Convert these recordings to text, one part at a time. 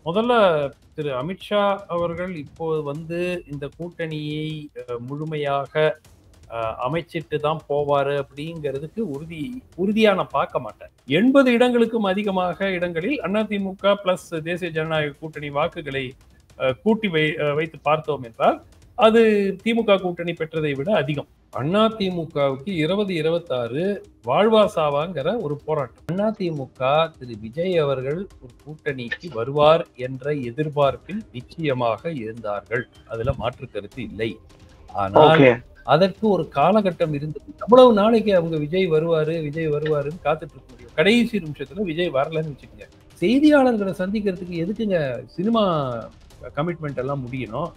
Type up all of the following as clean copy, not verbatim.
முதல்ல திரு அமித்ஷா அவர்கள் இப்போ வந்து இந்த கூட்டணியை முழுமையாக அமைச்சிட்டு தான் போவாரு அப்படிங்கிறதுக்கு உறுதியா நான் பார்க்க மாட்டேன். 80 இடங்களுக்கும் அதிகமாக இடங்களில் அதிமுக பிளஸ் தேசிய ஜனநாயக கூட்டணி வாக்குகளை கூட்டி வைத்து பார்த்தோம் என்றால் அது திமுக கூட்டணி பெற்றதை விட அதிகம். அதிமுகவுக்கு 2026 வாழ்வா சாவாங்கிற ஒரு போராட்டம். அதிமுக திரு விஜய் அவர்கள் ஒரு கூட்டணிக்கு வருவார் என்ற எதிர்பார்ப்பில் நிச்சயமாக இருந்தார்கள். அதுல மாற்று கருத்து இல்லை. ஆனால் அதற்கு ஒரு காலகட்டம் இருந்தது. அவ்வளவு நாளைக்கு அவங்க விஜய் வருவாருன்னு காத்துட்டு இருக்க முடியும். கடைசி நிமிஷத்துல விஜய் வரலன்னு வச்சுக்கோங்க. செய்தியாளர்களை சந்திக்கிறதுக்கு எதுக்குங்க சினிமா கமிட்மெண்ட் எல்லாம் முடியணும்?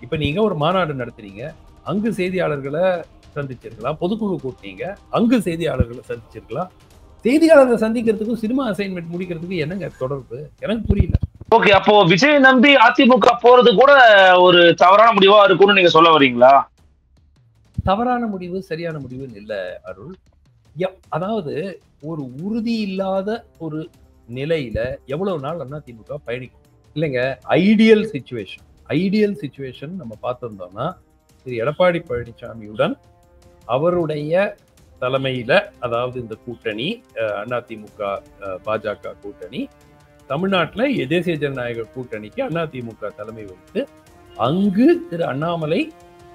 இப்ப நீங்க ஒரு மாநாடு நடத்துறீங்க, அங்கு செய்தியாளர்களை சந்திச்சிருக்கலாம். பொதுக்குழு கூட்டினீங்க, அங்கு செய்தியாளர்களை சந்திச்சிருக்கலாம். செய்தியாளர்களை சந்திக்கிறதுக்கும் சினிமா அசைன்மெண்ட் முடிக்கிறதுக்கும் என்னங்க தொடர்பு? எனக்கு புரியல. ஓகே, அப்போ விஜய் நம்பி அதிமுக போறது கூட ஒரு தவறான முடிவா இருக்கும்னு நீங்க சொல்ல வரீங்களா? தவறான முடிவு சரியான முடிவுன்னு இல்ல அருள். அதாவது ஒரு உறுதி இல்லாத ஒரு நிலையில எவ்வளவு நாள் அதிமுக பயணிக்கும் இல்லைங்க. ஐடியல் சிச்சுவேஷன் நம்ம பார்த்திருந்தோம்னா திரு எடப்பாடி பழனிசாமியுடன் அவருடைய தலைமையில, அதாவது இந்த கூட்டணி அதிமுக பாஜக கூட்டணி தமிழ்நாட்டில் தேசிய ஜனநாயக கூட்டணிக்கு அதிமுக தலைமை வைத்து அங்கு திரு அண்ணாமலை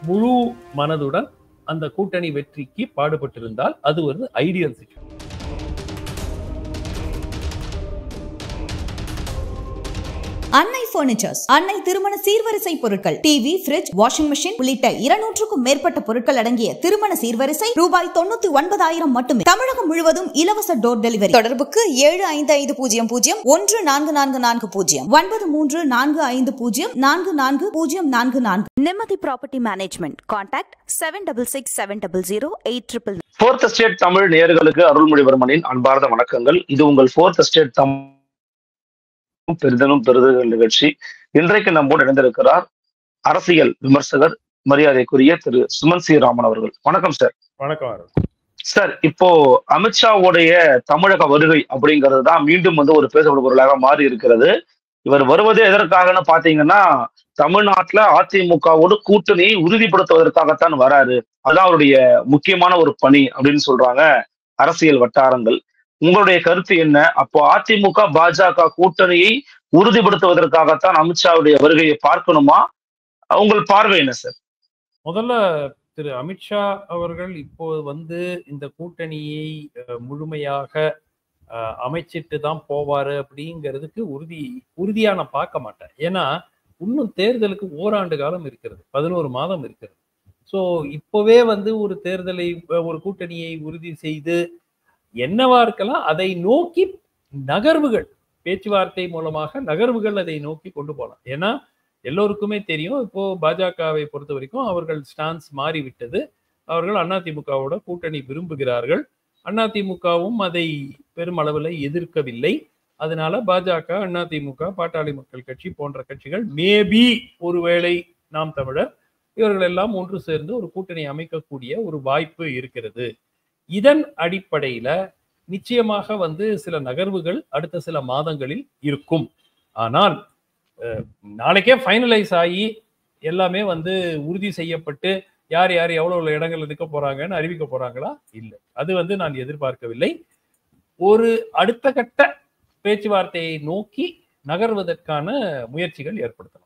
முழு மனதுடன் அந்த கூட்டணி வெற்றிக்கு பாடுபட்டிருந்தால் அது ஒரு ஐடியல் சிச்சுவேஷன். அன்னை பர்னிச்சர்ஸ், அன்னை திருமண சீர்வரிசை பொருட்கள், டிவி, ஃபிரிட்ஜ், வாஷிங் மெஷின் உள்ளிட்ட 200க்கும் மேற்பட்ட பொருட்கள் அடங்கிய திருமண சீர்வரிசை ரூபாய் 99,000 மட்டுமே. தமிழகம் முழுவதும் இலவச டோர் டெலிவரி. தொடர்புக்கு 7550014440 9345044044. நிம்மதி property management. Contact 7667008899. Fourth estate Tamil நேயர்களுக்கு அருள்மொழிவர்மனின் அன்பார்ந்த வணக்கங்கள். இது உங்கள் ஃபோர்த் எஸ்டேட் பெரிதலும் பெருதுகள் நிகழ்ச்சி. இன்றைக்கு நம்மோடு இணைந்திருக்கிறார் அரசியல் விமர்சகர் மரியாதைக்குரிய திரு சுமன் சி ராமன் அவர்கள். வணக்கம் சார். வணக்கம் சார். இப்போ அமித்ஷாவுடைய தமிழக வருகை அப்படிங்கிறது தான் மீண்டும் ஒரு பேசப்படும் பொருளாக மாறி இருக்கிறது. இவர் வருவது எதற்காகன்னு பாத்தீங்கன்னா, தமிழ்நாட்டுல அதிமுகவோடு கூட்டணியை உறுதிப்படுத்துவதற்காகத்தான் வராரு. அதான் அவருடைய முக்கியமான ஒரு பணி அப்படின்னு சொல்றாங்க அரசியல் வட்டாரங்கள். உங்களுடைய கருத்து என்ன? அப்போ அதிமுக பாஜக கூட்டணியை உறுதிப்படுத்துவதற்காகத்தான் அமித்ஷாவுடைய வருகையை பார்க்கணுமா? உங்கள் பார்வை என்ன சார்? முதல்ல திரு அமித்ஷா அவர்கள் இப்போ வந்து இந்த கூட்டணியை முழுமையாக அமைச்சிட்டு தான் போவாரு அப்படிங்கிறதுக்கு உறுதியா நான் பார்க்க மாட்டேன். ஏன்னா இன்னும் தேர்தலுக்கு ஓராண்டு காலம் இருக்கிறது, 11 மாதம் இருக்கிறது. ஸோ இப்பவே வந்து ஒரு தேர்தலை, ஒரு கூட்டணியை உறுதி செய்து என்னவா இருக்கலாம், அதை நோக்கி நகர்வுகள், பேச்சுவார்த்தை மூலமாக நகர்வுகள் அதை நோக்கி கொண்டு போகலாம். ஏன்னா எல்லோருக்குமே தெரியும், இப்போ பாஜகவை பொறுத்த வரைக்கும் அவர்கள் ஸ்டான்ஸ் மாறிவிட்டது. அவர்கள் அதிமுகவோட கூட்டணி விரும்புகிறார்கள். அதிமுகவும் அதை பெருமளவில் எதிர்க்கவில்லை. அதனால பாஜக, அதிமுக, பாட்டாளி மக்கள் கட்சி போன்ற கட்சிகள் மேபி ஒருவேளை நாம் தமிழர் இவர்கள் எல்லாம் ஒன்று சேர்ந்து ஒரு கூட்டணி அமைக்கக்கூடிய ஒரு வாய்ப்பு இருக்கிறது. இதன் அடிப்படையில நிச்சயமாக வந்து சில நகர்வுகள் அடுத்த சில மாதங்களில் இருக்கும். ஆனால் நாளைக்கே ஃபைனலைஸ் ஆகி எல்லாமே வந்து உறுதி செய்யப்பட்டு யார் யார் எவ்வளவு இடங்கள் இருக்க போறாங்கன்னு அறிவிக்க போறாங்களா? இல்லை, அது வந்து நான் எதிர்பார்க்கவில்லை. ஒரு அடுத்த கட்ட பேச்சுவார்த்தையை நோக்கி நகர்வதற்கான முயற்சிகள் ஏற்படுத்தலாம்.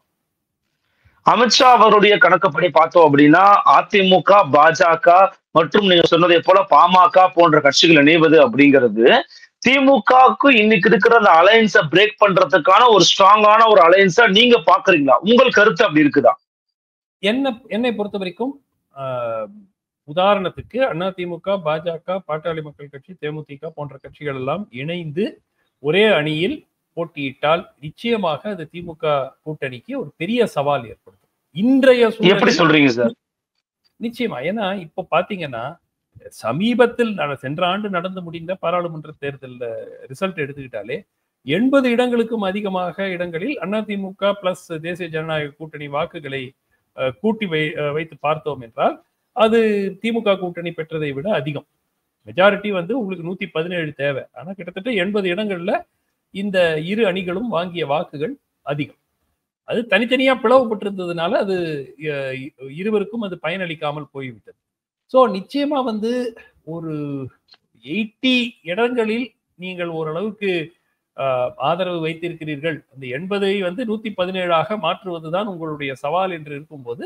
அமித்ஷா அவருடைய கணக்குப்படி பார்த்தோம் அப்படின்னா, அதிமுக, பாஜக மற்றும் நீங்க சொன்னதை போல பாமக போன்ற கட்சிகள் இணைவது அப்படிங்கிறது திமுகவுக்கு இன்னைக்கு இருக்கிற அந்த அலையன்ஸை பிரேக் பண்றதுக்கான ஒரு ஸ்ட்ராங்கான ஒரு அலையன்ஸா நீங்க பாக்குறீங்களா? உங்கள் கருத்து அப்படி இருக்குதா? என்னை பொறுத்த வரைக்கும் உதாரணத்துக்கு அதிமுக, பாஜக, பாட்டாளி மக்கள் கட்சி, தேமுதிக போன்ற கட்சிகள் எல்லாம் இணைந்து ஒரே அணியில் போட்டியிட்டால் நிச்சயமாக அது திமுக கூட்டணிக்கு ஒரு பெரிய சவால் ஏற்படுத்தும். இன்றைய எப்படி சொல்றீங்க சார்? நிச்சயமா. ஏன்னா இப்ப பாத்தீங்கன்னா, சமீபத்தில் சென்ற ஆண்டு நடந்து முடிந்த பாராளுமன்ற தேர்தல் ரிசல்ட் எடுத்துக்கிட்டாலே 80 இடங்களுக்கும் அதிகமாக இடங்களில் அதிமுக பிளஸ் தேசிய ஜனநாயக கூட்டணி வாக்குகளை கூட்டி வைத்து பார்த்தோம் என்றால் அது திமுக கூட்டணி பெற்றதை விட அதிகம். மெஜாரிட்டி வந்து உங்களுக்கு 117 தேவை. ஆனா கிட்டத்தட்ட 80 இடங்கள்ல இந்த இரு அணிகளும் வாங்கிய வாக்குகள் அதிகம். அது தனித்தனியா பிளவுபட்டிருந்ததுனால அது இருவருக்கும் அது பயனளிக்காமல் போய்விட்டது. ஸோ நிச்சயமா வந்து ஒரு 80 இடங்களில் நீங்கள் ஓரளவுக்கு ஆதரவு வைத்திருக்கிறீர்கள். அந்த 80ஐ வந்து 117ஆக மாற்றுவதுதான் உங்களுடைய சவால் என்று இருக்கும்போது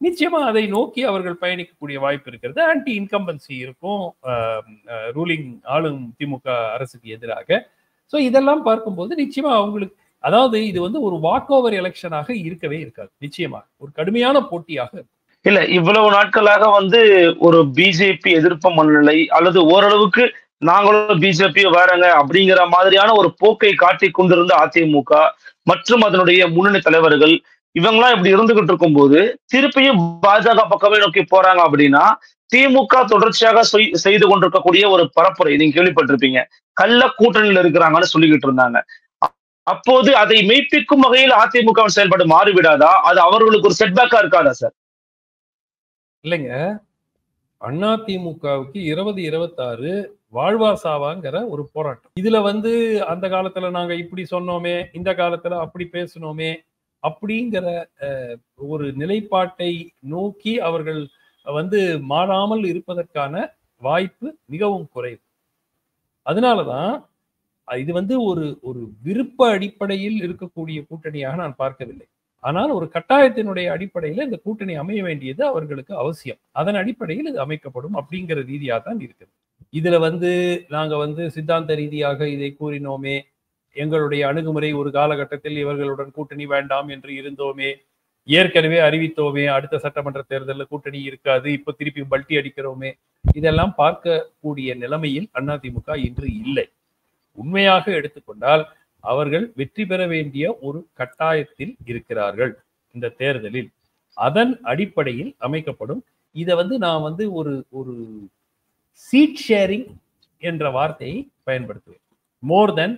நிச்சயமா அதை நோக்கி அவர்கள் பயணிக்கக்கூடிய வாய்ப்பு இருக்கிறது. ஆன்டி இன்கம்பன்சி இருக்கும் ரூலிங் ஆளும் திமுக அரசுக்கு எதிராக. ஸோ இதெல்லாம் பார்க்கும்போது நிச்சயமா அவங்களுக்கு, அதாவது இது வந்து ஒரு வாக் ஓவர் எலெக்ஷனாக இருக்கவே இருக்காது. நிச்சயமாக ஒரு கடுமையான போட்டியாக இருக்கும். இல்ல, இவ்வளவு நாட்களாக வந்து ஒரு பிஜேபி எதிர்ப்பு மனநிலை அல்லது ஓரளவுக்கு நாங்களும் பிஜேபி வேறங்க அப்படிங்கிற மாதிரியான ஒரு போக்கை காட்டி கொண்டிருந்த அதிமுக மற்றும் அதனுடைய முன்னணி தலைவர்கள் இவங்கெல்லாம் இப்படி இருந்துகிட்டு இருக்கும்போது திருப்பியும் பாஜக பக்கமே நோக்கி போறாங்க அப்படின்னா, திமுக தொடர்ச்சியாக செய்து கொண்டிருக்கக்கூடிய ஒரு பரப்புரை நீங்க கேள்விப்பட்டிருப்பீங்க. கள்ள கூட்டணியில் இருக்கிறாங்கன்னு சொல்லிக்கிட்டு இருந்தாங்க. அப்போது அதை மெய்ப்பிக்கும் வகையில் அதிமுக செயல்பாடு மாறிவிடாதா? அது அவர்களுக்கு ஒரு செட்பேக்கா இருக்காதா சார்? இல்லைங்க, அதிமுகவுக்கு 2026 வாழ்வா சாவாங்கிற ஒரு போராட்டம். இதுல வந்து அந்த காலத்துல நாங்க இப்படி சொன்னோமே, இந்த காலத்துல அப்படி பேசணுமே அப்படிங்கிற ஒரு நிலைப்பாட்டை நோக்கி அவர்கள் வந்து மாறாமல் இருப்பதற்கான வாய்ப்பு மிகவும் குறைவு. அதனாலதான் இது வந்து ஒரு ஒரு விருப்ப அடிப்படையில் இருக்கக்கூடிய கூட்டணியாக நான் பார்க்கவில்லை. ஆனால் ஒரு கட்டாயத்தினுடைய அடிப்படையில் இந்த கூட்டணி அமைய வேண்டியது அவர்களுக்கு அவசியம். அதன் அடிப்படையில் இது அமைக்கப்படும் அப்படிங்கிற ரீதியாக தான் இருக்குது. இதுல வந்து நாங்க வந்து சித்தாந்த ரீதியாக இதை கூறினோமே, எங்களுடைய அணுகுமுறை ஒரு காலகட்டத்தில் இவர்களுடன் கூட்டணி வேண்டாம் என்று இருந்தோமே, ஏற்கனவே அறிவித்தோமே அடுத்த சட்டமன்ற தேர்தலில் கூட்டணி இருக்காது, இப்ப திருப்பி பல்ட்டி அடிக்கிறோமே, இதெல்லாம் பார்க்கக்கூடிய நிலைமையில் அதிமுக இன்று இல்லை. உண்மையாக எடுத்துக்கொண்டால் அவர்கள் வெற்றி பெற வேண்டிய ஒரு கட்டாயத்தில் இருக்கிறார்கள் இந்த தேர்தலில். அதன் அடிப்படையில் அமைக்கப்படும். இதை வந்து நான் வந்து ஒரு ஒரு சீட் ஷேரிங் என்ற வார்த்தையை பயன்படுத்துவேன். மோர் தென்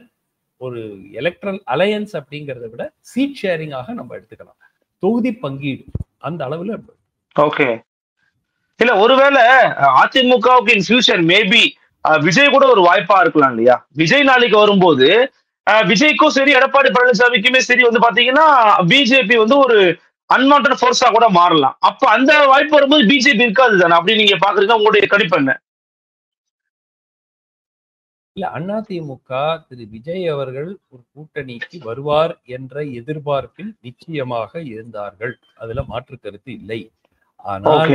ஒரு எலக்ட்ரல் அலையன்ஸ் அப்படிங்கிறத விட சீட் ஷேரிங்காக நம்ம எடுத்துக்கலாம். தொகுதி பங்கீடு அந்த அளவுல. ஓகே. இல்ல, ஒருவேளை அதிமுகவுக்கு இன் ஃபியூச்சர் மேபி விஜய் கூட ஒரு வாய்ப்பா இருக்கலாம் இல்லையா? விஜய் நாளைக்கு வரும்போது விஜய்க்கும் சரி எடப்பாடி பழனிசாமிக்குமே சரி வந்து பாத்தீங்கன்னா பிஜேபி வந்து ஒரு அன்வான்டட் ஃபோர்ஸா கூட மாறலாம். அப்ப அந்த வாய்ப்பு வரும்போது பிஜேபி இருக்காது தானே? அப்படி நீங்க பாக்குறீங்க, உங்களுடைய கணிப்பு என்ன? இல்ல, அதிமுக திரு விஜய் அவர்கள் ஒரு கூட்டணிக்கு வருவார் என்ற எதிர்பார்ப்பில் நிச்சயமாக இருந்தார்கள். அதுல மாற்று கருத்து இல்லை. ஆனால்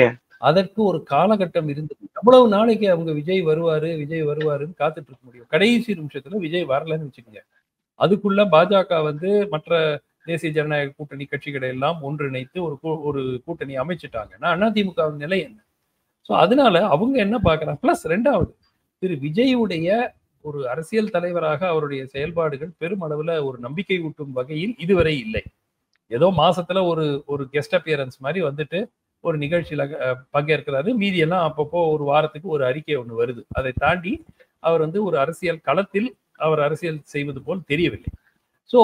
அதற்கு ஒரு காலகட்டம் இருந்தது. எவ்வளவு நாளைக்கு அவங்க விஜய் வருவாருன்னு காத்துட்டு இருக்க முடியும்? கடைசி நிமிஷத்துல விஜய் வரலன்னு வச்சுக்கோங்க, அதுக்குள்ள பாஜக வந்து மற்ற தேசிய ஜனநாயக கூட்டணி கட்சிகளை எல்லாம் ஒன்றிணைத்து ஒரு கூட்டணி அமைச்சிட்டாங்கன்னா அதிமுக நிலை என்ன? ஸோ அதனால அவங்க என்ன பார்க்கறாங்க. பிளஸ் ரெண்டாவது, திரு விஜயுடைய ஒரு அரசியல் தலைவராக அவருடைய செயல்பாடுகள் பெருமளவுல ஒரு நம்பிக்கை ஊட்டும் வகையில் இதுவரை இல்லை. ஏதோ மாசத்துல ஒரு கெஸ்ட் அப்பியரன்ஸ் மாதிரி வந்துட்டு ஒரு நிகழ்ச்சியில பங்கேற்கிறாரு. மீதி எல்லாம் அப்பப்போ ஒரு வாரத்துக்கு ஒரு அறிக்கை ஒண்ணு வருது. அதை தாண்டி அவர் வந்து ஒரு அரசியல் களத்தில் அவர் அரசியல் செய்வது போல் தெரியவில்லை. சோ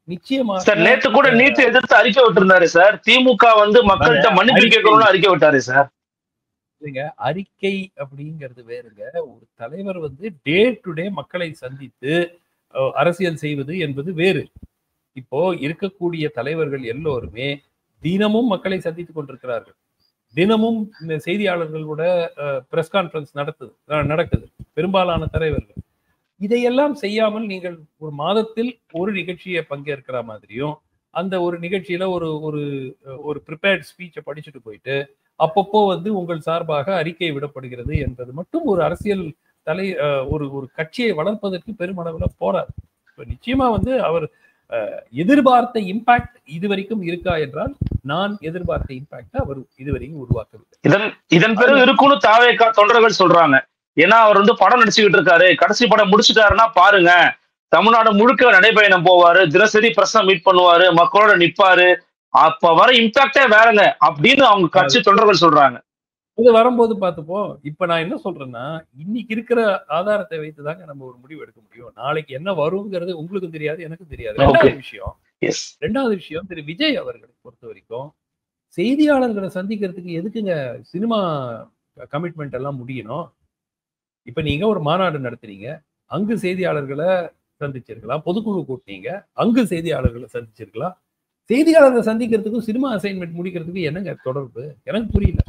நிச்சயமா சார் நேற்று கூட நீட் எதிர்த்து அறிக்கை விட்டிருந்தாரு சார். திமுக வந்து மக்கள்கிட்ட மன்னிப்பு கேட்கணும்னு அறிக்கை விட்டாரு சார். அறிக்கை அப்படிங்கிறது வேறுங்க. ஒரு தலைவர் வந்து டே டு டே மக்களை சந்தித்து அரசியல் செய்வது என்பது வேறு. இப்போ இருக்கக்கூடிய தலைவர்கள் எல்லோருமே தினமும் மக்களை சந்தித்துக் கொண்டிருக்கிறார்கள். தினமும் செய்தியாளர்களோட பிரஸ் கான்ஃபரன்ஸ் நடக்குது பெரும்பாலான தலைவர்கள். இதையெல்லாம் செய்யாமல் நீங்கள் ஒரு மாதத்தில் ஒரு நிகழ்ச்சியை பங்கேற்கிற மாதிரியும் அந்த ஒரு நிகழ்ச்சியில ஒரு ப்ரிப்பேர்ட் ஸ்பீச்சை படிச்சுட்டு போயிட்டு அப்பப்போ வந்து உங்கள் சார்பாக அறிக்கை விடப்படுகிறது என்பது மட்டும் ஒரு அரசியல் ஒரு கட்சியை வளர்ப்பதற்கு பெருமளவுல போராது. இப்ப நிச்சயமா வந்து அவர் எதிர்பார்த்த இம்பாக்ட் இதுவரைக்கும் இருக்கா என்றால் நான் எதிர்பார்த்த இம்பாக்ட் அவர் இதுவரைக்கும் உருவாக்கவில்லை. இதன் பிறகு இருக்குன்னு தாவேகா தொண்டர்கள் சொல்றாங்க. ஏன்னா அவர் வந்து படம் நடிச்சுக்கிட்டு இருக்காரு, கடைசி படம் முடிச்சுட்டாருன்னா பாருங்க, தமிழ்நாடு முழுக்க நடைபயணம் போவாரு, தினசரி பிரஸ் மீட் பண்ணுவாரு, மக்களோட நிப்பாரு, அப்ப வர இம்பாக்டே வேறங்க அப்படின்னு அவங்க கட்சி தொண்டர்கள் சொல்றாங்க. இது வரும்போது பார்த்துப்போம். இப்ப நான் என்ன சொல்றேன்னா, இன்னைக்கு இருக்கிற ஆதாரத்தை வைத்துதாங்க நம்ம ஒரு முடிவு எடுக்க முடியும். நாளைக்கு என்ன வருங்கிறது உங்களுக்கும் தெரியாது, எனக்கும் தெரியாது. ரெண்டாவது விஷயம் திரு விஜய் அவர்களை பொறுத்த வரைக்கும் செய்தியாளர்களை சந்திக்கிறதுக்கு எதுக்குங்க சினிமா கமிட்மெண்ட் எல்லாம் முடியணும்? இப்ப நீங்க ஒரு மாநாடு நடத்துறீங்க, அங்கு செய்தியாளர்களை சந்திச்சிருக்கலாம், பொதுக்குழு கூட்டினீங்க, அங்கு செய்தியாளர்களை சந்திச்சிருக்கலாம். செய்தியாளர்களை சந்திக்கிறதுக்கும் சினிமா அசைன்மெண்ட் முடிக்கிறதுக்கும் என்னங்க தொடர்பு? எனக்கு புரியல.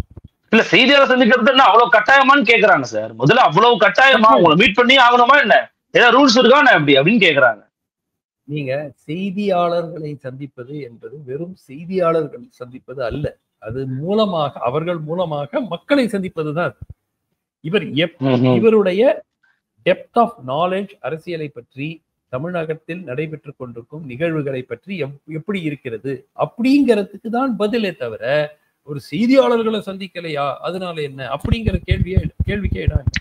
இல்ல செய்தியாளர் சந்திக்கிறது அவ்வளவு கட்டாயமான்னு கேக்குறாங்க சார். முதல்ல அவ்வளவு கட்டாயமா உங்களை மீட் பண்ணி ஆகணுமா என்ன? ஏதாவது ரூல்ஸ் இருக்கா எப்படி அப்படின்னு கேக்குறாங்க. நீங்க செய்தியாளர்களை சந்திப்பது என்பது வெறும் செய்தியாளர்கள் சந்திப்பது அல்ல. அது மூலமாக அவர்கள் மூலமாக மக்களை சந்திப்பதுதான். இவருடைய டெப்த் ஆஃப் நாலேஜ் அரசியலை பற்றி, தமிழகத்தில் நடைபெற்றுக் கொண்டிருக்கும் நிகழ்வுகளை பற்றி எப்படி இருக்கிறது அப்படிங்கிறதுக்கு தான் பதிலே தவிர ஒரு செய்தியாளர்களை சந்திக்கலையா அதனால என்ன அப்படிங்கிற கேள்விக்கே இடம்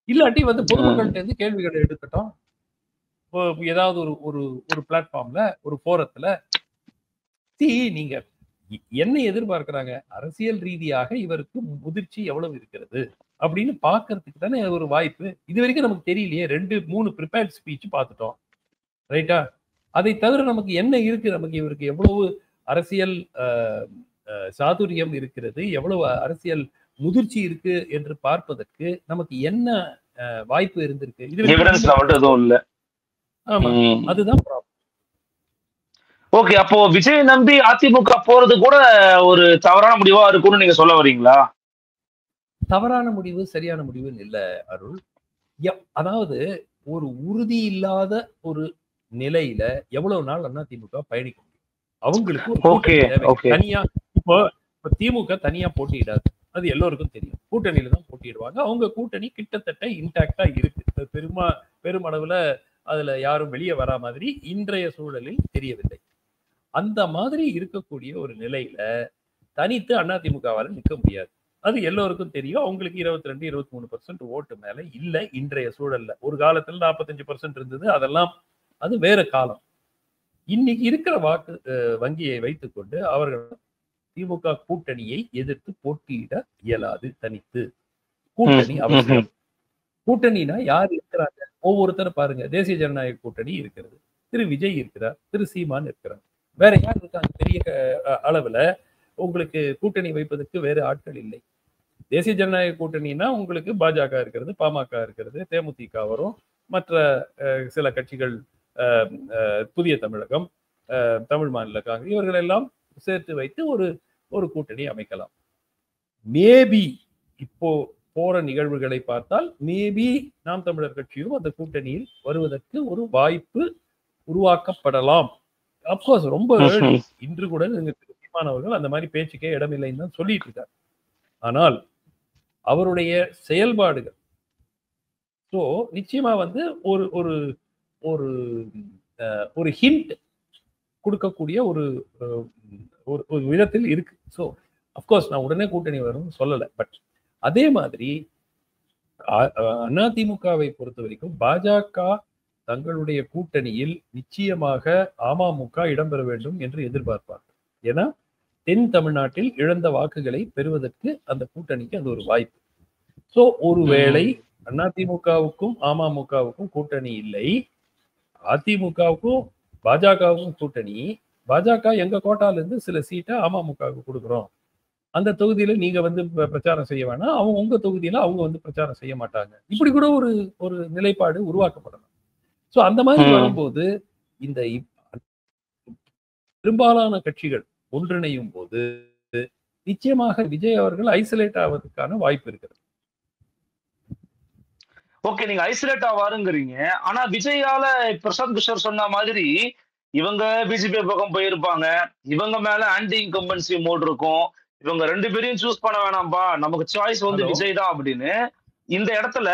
இல்லாட்டி வந்து பொதுமக்கள்கிட்ட இருந்து கேள்விகளை எடுக்கட்டும். ஏதாவது ஒரு ஒரு பிளாட்ஃபார்ம்ல, ஒரு போரத்துல நீங்க என்ன எதிர்பார்க்கிறாங்க? அரசியல் ரீதியாக இவருக்கு முதிர்ச்சி எவ்வளவு இருக்கிறது அப்படின்னு பாக்குறதுக்கு தானே ஒரு வாய்ப்பு. இது வரைக்கும் நமக்கு தெரியலையே. 2-3 ப்ரிப்பேர்ட் ஸ்பீச் பார்த்துட்டோம், ரைட்டா? அதை தவிர நமக்கு என்ன இருக்கு? நமக்கு இவருக்கு எவ்வளவு அரசியல் சாதுரியம் இருக்கிறது, எவ்வளவு அரசியல் முதிர்ச்சி இருக்கு என்று பார்ப்பதற்கு நமக்கு என்ன வாய்ப்பு இருந்திருக்கு? இது ஆமா, அதுதான் ப்ராப்ளம். ஓகே, அப்போ விஜய் நம்பி அதிமுக போறது கூட ஒரு தவறான முடிவா இருக்கும்னு நீங்க சொல்ல வரீங்களா? தவறான முடிவு, சரியான முடிவுன்னு இல்ல அருள். அதாவது ஒரு உறுதி இல்லாத ஒரு நிலையில எவ்வளவு நாள் அதிமுக பயணிக்க முடியும்? அவங்களுக்கு தனியா இப்போ திமுக தனியா போட்டியிடாது, அது எல்லோருக்கும் தெரியும். கூட்டணியில தான் போட்டியிடுவாங்க. அவங்க கூட்டணி கிட்டத்தட்ட இன்டாக்டா இருக்கு. பெருமளவுல அதுல யாரும் வெளியே வரா மாதிரி இன்றைய சூழலில் தெரியவில்லை. அந்த மாதிரி இருக்கக்கூடிய ஒரு நிலையில தனித்து அதிமுகவால நிற்க முடியாது. அது எல்லோருக்கும் தெரியும். அவங்களுக்கு 22-23% ஓட்டு மேல இல்ல இன்றைய சூழல்ல. ஒரு காலத்துல 45% இருந்தது. அதெல்லாம் அது வேற காலம். இன்னைக்கு இருக்கிற வாக்கு வங்கியை வைத்துக்கொண்டு அவர்கள் திமுக கூட்டணியை எதிர்த்து போட்டியிட இயலாது. தனித்து கூட்டணி அவசியம். கூட்டணினா யார் இருக்கிறாங்க? ஒவ்வொருத்தரும் பாருங்க. தேசிய ஜனநாயக கூட்டணி இருக்கிறது, திரு விஜய் இருக்கிறார், திரு சீமான் இருக்கிறார். வேற யார் இருக்காங்க? பெரிய அளவுல உங்களுக்கு கூட்டணி வைப்பதற்கு வேறு ஆட்கள் இல்லை. தேசிய ஜனநாயக கூட்டணினா உங்களுக்கு பாஜக இருக்கிறது, பாமக இருக்கிறது, தேமுதிக வரும், மற்ற சில கட்சிகள், புதிய தமிழகம், தமிழ் மாநில காங்கிரஸ், இவர்கள் எல்லாம் சேர்த்து வைத்து ஒரு கூட்டணி அமைக்கலாம். மேபி இப்போ போற நிகழ்வுகளை பார்த்தால் மேபி நாம் தமிழர் கட்சியும் அந்த கூட்டணியில் வருவதற்கு ஒரு வாய்ப்பு உருவாக்கப்படலாம். அப்கோர்ஸ் ரொம்ப இன்று கூட சீமானவர்கள் அந்த மாதிரி பேச்சுக்கே இடமில்லைன்னு தான் சொல்லிட்டு இருக்காரு. ஆனால் அவருடைய செயல்பாடுகள் நிச்சயமா வந்து ஒரு ஒரு ஒரு ஒரு ஹிண்ட் கொடுக்கக்கூடிய ஒரு விதத்தில் இருக்கு. ஸோ அப்கோர்ஸ் நான் உடனே கூட்டணி வரும்னு சொல்லலை. பட் அதே மாதிரி அதிமுகவை பொறுத்த வரைக்கும் பாஜக தங்களுடைய கூட்டணியில் நிச்சயமாக அமமுக இடம்பெற வேண்டும் என்று எதிர்பார்ப்பார்கள். ஏன்னா தென் தமிழ்நாட்டில் இழந்த வாக்குகளை பெறுவதற்கு அந்த கூட்டணிக்கு அது ஒரு வாய்ப்பு. ஸோ ஒருவேளை அதிமுகவுக்கும் அமமுகவுக்கும் கூட்டணி இல்லை, அதிமுகவுக்கும் பாஜகவுக்கும் கூட்டணி, பாஜக எங்க கோட்டால இருந்து சில சீட்டை அமமுகவுக்கு கொடுக்குறோம், அந்த தொகுதியில நீங்க வந்து பிரச்சாரம் செய்ய வேணாம், அவங்க உங்க தொகுதியில அவங்க வந்து பிரச்சாரம் செய்ய மாட்டாங்க, இப்படி கூட ஒரு நிலைப்பாடு உருவாக்கப்படலாம். ஸோ அந்த மாதிரி வரும்போது இந்த பெரும்பாலான கட்சிகள் ஒன்றிணையும் போது நிச்சயமாக விஜய் அவர்கள் ஐசோலேட் ஆவதற்கான வாய்ப்பு இருக்கிறது. ஓகே, நீங்க ஐசோலேட் ஆவாருங்கிறீங்க. ஆனா விஜயால பிரசாந்த் கிஷோர் சொன்ன மாதிரி இவங்க பிஜேபி பக்கம் போயிருப்பாங்க, இவங்க மேல ஆன்டி இன்கம்பன்சி மோட் இருக்கும், இவங்க 2 பேரையும் சூஸ் பண்ண வேணாம்பா, நமக்கு சாய்ஸ் வந்து விஜய் தான் அப்படின்னு இந்த இடத்துல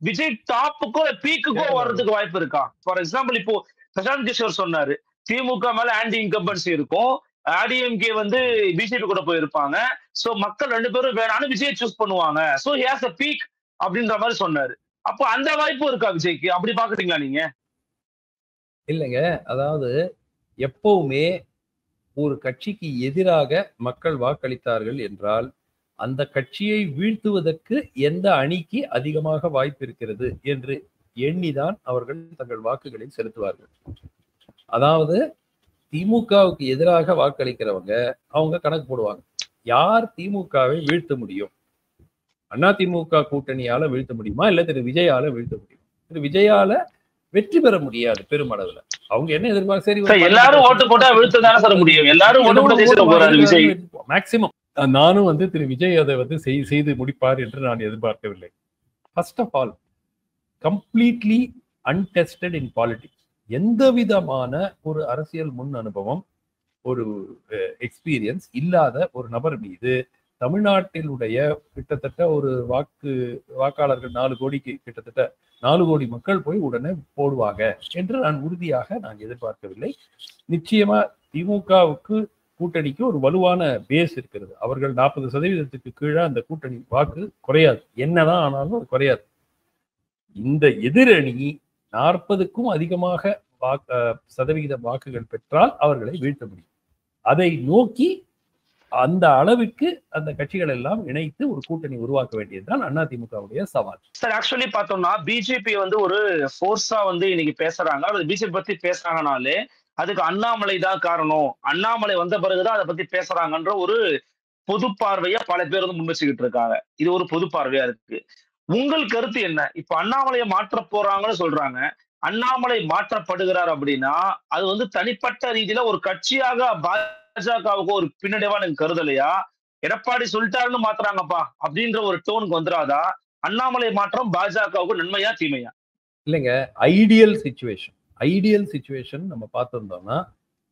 விஜய் டாப்புக்கோ பீக்குக்கோ வர்றதுக்கு வாய்ப்பு இருக்கா? ஃபார் எக்ஸாம்பிள் இப்போ பிரசாந்த் கிஷோர் சொன்னாரு திமுக மேல ஆன்டி இன்கம்பன்சி இருக்கும், ADMK வந்து பிஜேபி கூட போயிருப்பாங்க, சோ மக்கள் 2 பேரும் வேணான்னு விஜய் சூஸ் பண்ணுவாங்க, so he has a peak அப்படின்ற மாதிரி சொன்னாரு. அப்போ அந்த வாய்ப்பு இருக்கா விஜய்க்கு? அப்படி பாக்குறீங்களா நீங்க? இல்லைங்க, அதாவது எப்பவுமே ஒரு கட்சிக்கு எதிராக மக்கள் வாக்களித்தார்கள் என்றால் அந்த கட்சியை வீழ்த்துவதற்கு எந்த அணிக்கு அதிகமாக வாய்ப்பு இருக்கிறது என்று எண்ணிதான் அவர்கள் தங்கள் வாக்குகளை செலுத்துவார்கள். அதாவது திமுகவுக்கு எதிராக வாக்களிக்கிறவங்க அவங்க கணக்கு போடுவாங்க, யார் திமுகவை வீழ்த்த முடியும், அதிமுக கூட்டணியால வீழ்த்த முடியுமா இல்ல திரு விஜயால வீழ்த்த முடியும். திரு விஜயால வெற்றி பெற முடியாது பெருமளவுல. அவங்க என்ன எதிர்பார்க்க, சரி எல்லாரும் ஓட்டு போட்டா வீழ்த்து தானே சார் முடியும், எல்லாரும் ஓட்டு போட்டு ஜெயிச்சிட போறாரு விஜய் மேக்சிமம். நானும் வந்து திரு விஜய் அதை வந்து செய்து முடிப்பார் என்று நான் எதிர்பார்க்கவில்லை. First of all completely untested in politics. எந்த விதமான ஒரு அரசியல் முன் அனுபவம், ஒரு எக்ஸ்பீரியன்ஸ் இல்லாத ஒரு நபர் மீது தமிழ்நாட்டிலுடைய கிட்டத்தட்ட ஒரு வாக்காளர்கள் 4 கோடிக்கு கிட்டத்தட்ட 4 கோடி மக்கள் போய் உடனே போடுவாங்க என்று நான் உறுதியாக எதிர்பார்க்கவில்லை. நிச்சயமா திமுகவுக்கு கூட்டணிக்கு ஒரு வலுவான பேஸ் இருக்கிறது. அவர்கள் 40% கீழே அந்த கூட்டணி வாக்கு குறையாது, என்னதான் ஆனாலும் அது குறையாது. இந்த எதிரணி 40க்கும் அதிகமாக சதவிகித வாக்குகள் பெற்றால் அவர்களை வீழ்த்த முடியும். அதை நோக்கி அந்த அளவிற்கு அந்த கட்சிகள் எல்லாம் இணைத்து ஒரு கூட்டணி உருவாக்க வேண்டியதுதான் அதிமுகவுடைய சவால். சார் ஆக்சுவலி பார்த்தோம்னா பிஜேபி வந்து ஒரு ஃபோர்ஸா வந்து இன்னைக்கு பேசுறாங்க. பிஜேபி பத்தி பேசுறாங்கனாலே அதுக்கு அண்ணாமலை தான் காரணம், அண்ணாமலை வந்த பிறகுதான் அதை பத்தி பேசுறாங்கன்ற ஒரு பொது பார்வையா பல பேர் வந்து முன்வச்சுக்கிட்டு இருக்காங்க. இது ஒரு பொது பார்வையா இருக்கு. உங்கள் கருத்து என்ன? இப்ப அண்ணாமலையை மாற்ற போறாங்கன்னு சொல்றாங்க. அண்ணாமலை மாற்றப்படுகிறார் அப்படின்னா அது வந்து தனிப்பட்ட ரீதியில ஒரு கட்சியாக பாஜகவுக்கு ஒரு பின்னடைவா எனக்கு கருதலையா? எடப்பாடி சொல்லிட்டாருன்னு மாத்துறாங்கப்பா அப்படின்ற ஒரு டோனுக்கு வந்துடாதா? அண்ணாமலை மாற்றம் பாஜகவுக்கு நன்மையா தீமையா? இல்லைங்க, ஐடியல் சிச்சுவேஷன் நம்ம பார்த்திருந்தோம்னா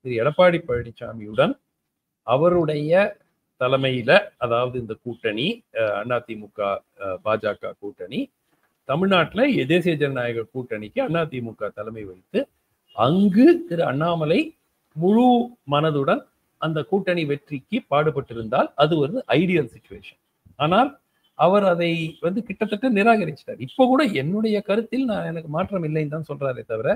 திரு எடப்பாடி பழனிசாமியுடன் அவருடைய தலைமையில, அதாவது இந்த கூட்டணி அதிமுக பாஜக கூட்டணி தமிழ்நாட்டில் தேசிய ஜனநாயக கூட்டணிக்கு அதிமுக தலைமை வைத்து அங்கு திரு அண்ணாமலை முழு மனதுடன் அந்த கூட்டணி வெற்றிக்கு பாடுபட்டிருந்தால் அது ஒரு ஐடியல் சிச்சுவேஷன். ஆனால் அவர் அதை வந்து கிட்டத்தட்ட நிராகரிச்சிட்டார். இப்போ கூட என்னுடைய கருத்தில் எனக்கு மாற்றம் இல்லைன்னு தான் சொல்றாரே தவிர,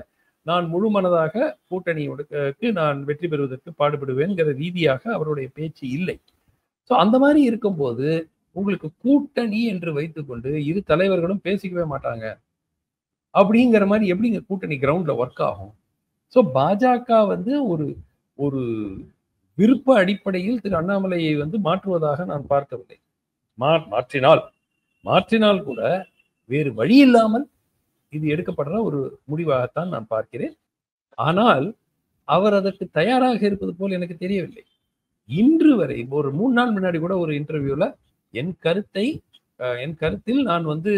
நான் முழு மனதாக கூட்டணிக்கு நான் வெற்றி பெறுவதற்கு பாடுபடுவேன்கிற ரீதியாக அவருடைய பேச்சு இல்லை. ஸோ அந்த மாதிரி இருக்கும்போது உங்களுக்கு கூட்டணி என்று வைத்துக்கொண்டு இரு தலைவர்களும் பேசிக்கவே மாட்டாங்க அப்படிங்கிற மாதிரி எப்படிங்க கூட்டணி கிரவுண்ட்ல ஒர்க் ஆகும்? ஸோ பாஜக வந்து ஒரு விருப்ப அடிப்படையில் திரு அண்ணாமலையை வந்து மாற்றுவதாக நான் பார்க்கவில்லை. மாற்றினால் கூட வேறு வழி இல்லாமல் இது எடுக்கப்படுற ஒரு முடிவாகத்தான் நான் பார்க்கிறேன். ஆனால் அவர் அதற்கு தயாராக இருப்பது போல் எனக்கு தெரியவில்லை. இன்று வரை ஒரு 3 நாள் முன்னாடி கூட ஒரு இன்டர்வியூல என் கருத்தில் நான் வந்து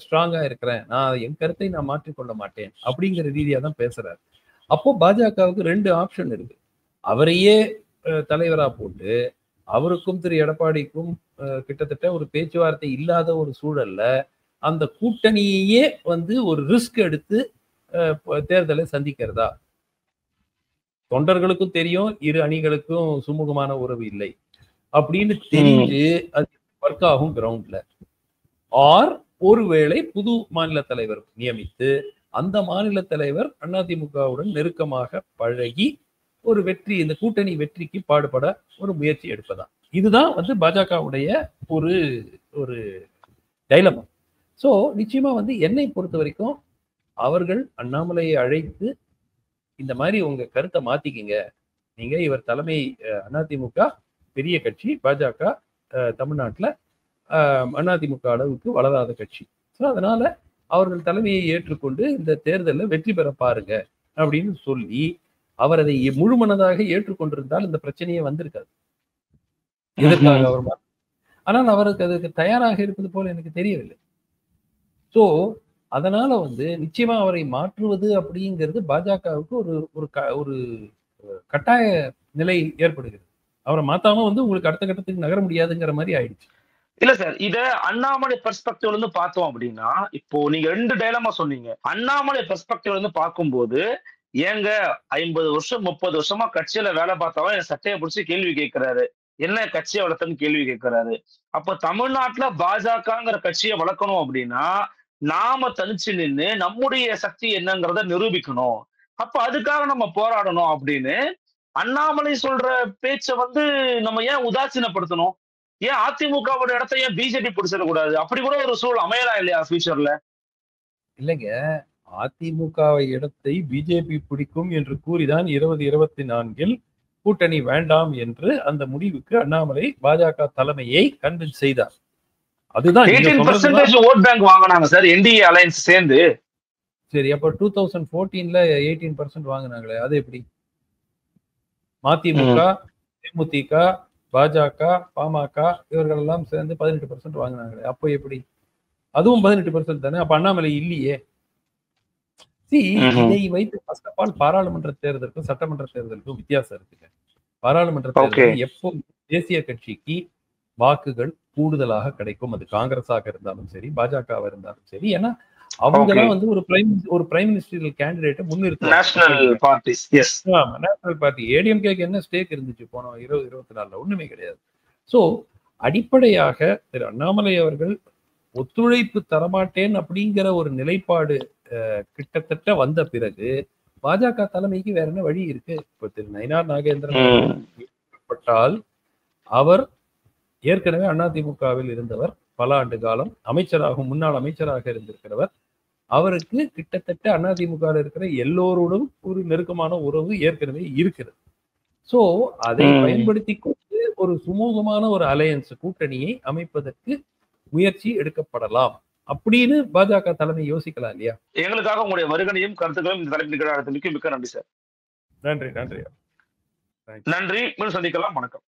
ஸ்ட்ராங்கா இருக்கிறேன், என் கருத்தை நான் மாற்றிக்கொள்ள மாட்டேன் அப்படிங்கிற ரீதியா தான் பேசுறாரு. அப்போ பாஜகவுக்கு 2 ஆப்ஷன் இருக்கு. அவரையே தலைவரா போட்டு அவருக்கும் திரு எடப்பாடிக்கும் கிட்டத்தட்ட ஒரு பேச்சுவார்த்தை இல்லாத ஒரு சூழல்ல அந்த கூட்டணியே வந்து ஒரு ரிஸ்க் எடுத்து தேர்தலை சந்திக்கிறதா? தொண்டர்களுக்கும் தெரியும் இரு அணிகளுக்கும் சுமூகமான உறவு இல்லை அப்படின்னு தெரிஞ்சு அது ஒர்க் ஆகும் கிரவுண்ட்ல. ஆர் ஒருவேளை புது மாநில தலைவர் நியமித்து அந்த மாநில தலைவர் அதிமுகவுடன் நெருக்கமாக பழகி ஒரு வெற்றி, இந்த கூட்டணி வெற்றிக்கு பாடுபட ஒரு முயற்சி எடுப்பதா? இதுதான் வந்து பாஜகவுடைய ஒரு டைலமா. ஸோ நிச்சயமா வந்து என்னை பொறுத்த வரைக்கும் அவர்கள் அண்ணாமலையை அழைத்து இந்த மாதிரி உங்க கருத்தை மாத்திக்கிங்க, நீங்க இவர் தலைமை அதிமுக பெரிய கட்சி, பாஜக தமிழ்நாட்டில் அதிமுக அளவுக்கு வளராத கட்சி, ஸோ அதனால அவர்கள் தலைமையை ஏற்றுக்கொண்டு இந்த தேர்தலில் வெற்றி பெற பாருங்க அப்படின்னு சொல்லி அவர் அதை முழுமனதாக ஏற்றுக்கொண்டிருந்தால் இந்த பிரச்சனையே வந்திருக்காது. எதற்காக அவர், ஆனால் அவருக்கு அதுக்கு தயாராக இருப்பது போல எனக்கு தெரியவில்லை. ஸோ அதனால வந்து நிச்சயமா அவரை மாற்றுவது அப்படிங்கிறது பாஜகவுக்கு ஒரு கட்டாய நிலை ஏற்படுகிறது. அவரை மாத்தாம வந்து உங்களுக்கு அடுத்த கட்டத்துக்கு நகர முடியாதுங்கிற மாதிரி ஆயிடுச்சு. இல்ல சார், இத அண்ணாமலை பெர்ஸ்பெக்டிவ்ல இருந்து பார்த்தோம் அப்படின்னா, இப்போ நீங்க 2 டைலமா சொன்னீங்க. அண்ணாமலை பெர்ஸ்பெக்டிவ்ல இருந்து பார்க்கும்போது, ஏங்க 50 வருஷம் 30 வருஷமா கட்சியில வேலை பார்த்தவன் என் சட்டையை பிடிச்சி கேள்வி கேட்கிறாரு, என்ன கட்சியை வளர்த்தன்னு கேள்வி கேட்கிறாரு. அப்ப தமிழ்நாட்டுல பாஜகங்கிற கட்சியை வளர்க்கணும் அப்படின்னா நாம தனிச்சு நின்று நம்முடைய சக்தி என்னங்கிறத நிரூபிக்கணும். அப்ப அதுக்காக நம்ம போராடணும் அப்படின்னு அண்ணாமலை சொல்ற பேச்சை வந்து நம்ம ஏன் உதாசீனப்படுத்தணும்? ஏன் அதிமுகவோட இடத்த ஏன் பிஜேபி பிடிச்சிடக்கூடாது? அப்படி கூட ஒரு சூழல் அமையலாம் இல்லையா ஃபியூச்சர்ல? இல்லைங்க, அதிமுக இடத்தை பிஜேபி பிடிக்கும் என்று கூறிதான் 2024 கூட்டணி வேண்டாம் என்று அந்த முடிவுக்கு அண்ணாமலை பாஜக தலைமையை கன்வின்ஸ் செய்தார். அதுதான் 18% ஓட் பேங்க் வாங்கினாங்க சார் என்டிஏ அலையன்ஸ் சேர்ந்து. சரி, அப்ப 2014ல 18% வாங்கினாங்களே, அது எப்படி? மதிமுக, தேமுதிக, பாஜக, பாமக இவர்கள் எல்லாம் சேர்ந்து 18% வாங்கினாங்களே, அப்போ எப்படி? அதுவும் 18% தானே. அப்ப அண்ணாமலை இல்லையே. இதை வைத்து ஃபர்ஸ்ட் ஆஃப் ஆல் பாராளுமன்ற தேர்தலுக்கும் சட்டமன்ற தேர்தலுக்கும் வித்தியாசம் இருக்குங்க. பாராளுமன்ற தேர்தலில் எப்போ தேசிய கட்சிக்கு வாக்குகள் கூடுதலாக கிடைக்கும், அது காங்கிரஸாக இருந்தாலும் சரி, பாஜகவா இருந்தாலும் சரி. ஏன்னா அவங்க தான் வந்து ஒரு பிரைம் மினிஸ்டரியல் கேண்டிடேட்டை முன்னிறுத்த நேஷனல் பார்ட்டி. ஏடிஎம்கேக்கு என்ன ஸ்டேக் இருந்துச்சு போன 2024 ஒண்ணுமே கிடையாது. சோ அடிப்படையாக திரு அண்ணாமலை அவர்கள் ஒத்துழைப்பு தரமாட்டேன் அப்படிங்கிற ஒரு நிலைப்பாடு கிட்டத்தட்ட வந்த பிறகு பாஜக தலைமைக்கு வேற என்ன வழி இருக்கு? இப்ப திரு நயினார் நாகேந்திரன் பட்டால் அவர் ஏற்கனவே அதிமுகவில் இருந்தவர், பல ஆண்டு காலம் அமைச்சராகவும் முன்னாள் அமைச்சராக இருந்திருக்கிறவர். அவருக்கு கிட்டத்தட்ட அதிமுகவில் இருக்கிற எல்லோரோடும் ஒரு நெருக்கமான உறவு ஏற்கனவே இருக்கிறது. சோ அதை பயன்படுத்தி கொண்டு ஒரு சுமூகமான ஒரு அலையன்ஸ் கூட்டணியை அமைப்பதற்கு முயற்சி எடுக்கப்படலாம் அப்படின்னு பாஜக தலைமை யோசிக்கலாம் இல்லையா? எங்களுக்காக உங்களுடைய வருகனையும் கருத்துக்களும் இந்த தலைப்பின் மிக்க நன்றி சார். நன்றி. மீண்டும் சந்திக்கலாம். வணக்கம்.